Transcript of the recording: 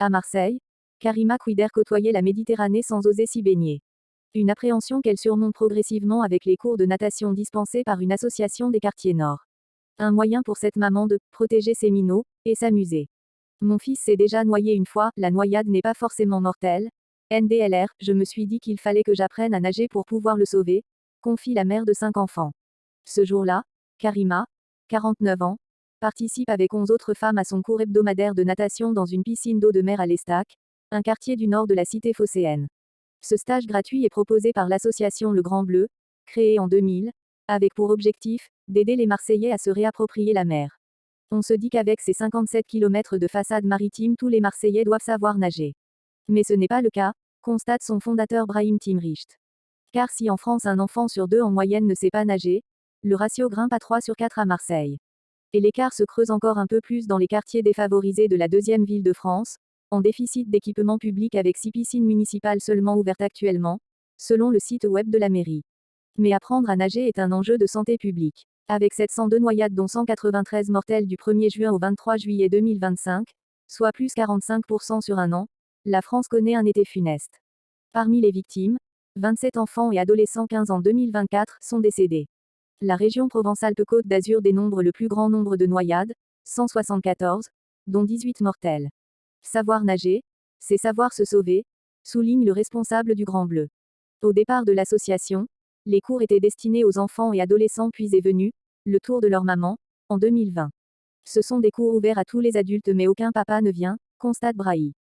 À Marseille, Karima Kouider côtoyait la Méditerranée sans oser s'y baigner. Une appréhension qu'elle surmonte progressivement avec les cours de natation dispensés par une association des quartiers nord. Un moyen pour cette maman de protéger ses minots et s'amuser. Mon fils s'est déjà noyé une fois, la noyade n'est pas forcément mortelle. NDLR, je me suis dit qu'il fallait que j'apprenne à nager pour pouvoir le sauver, confie la mère de 5 enfants. Ce jour-là, Karima, 49 ans, participe avec 11 autres femmes à son cours hebdomadaire de natation dans une piscine d'eau de mer à l'Estac, un quartier du nord de la cité phocéenne. Ce stage gratuit est proposé par l'association Le Grand Bleu, créée en 2000, avec pour objectif d'aider les Marseillais à se réapproprier la mer. On se dit qu'avec ses 57 km de façade maritime, tous les Marseillais doivent savoir nager. Mais ce n'est pas le cas, constate son fondateur Brahim Timricht. Car si en France un enfant sur 2 en moyenne ne sait pas nager, le ratio grimpe à 3 sur 4 à Marseille. Et l'écart se creuse encore un peu plus dans les quartiers défavorisés de la deuxième ville de France, en déficit d'équipements publics avec 6 piscines municipales seulement ouvertes actuellement, selon le site web de la mairie. Mais apprendre à nager est un enjeu de santé publique. Avec 702 noyades dont 193 mortelles du 1er juin au 23 juillet 2025, soit plus 45% sur un an, la France connaît un été funeste. Parmi les victimes, 27 enfants et adolescents 15 en 2024 sont décédés. La région Provence-Alpes-Côte d'Azur dénombre le plus grand nombre de noyades, 174, dont 18 mortelles. Savoir nager, c'est savoir se sauver, souligne le responsable du Grand Bleu. Au départ de l'association, les cours étaient destinés aux enfants et adolescents puis est venu le tour de leur maman, en 2020. Ce sont des cours ouverts à tous les adultes mais aucun papa ne vient, constate Brahi.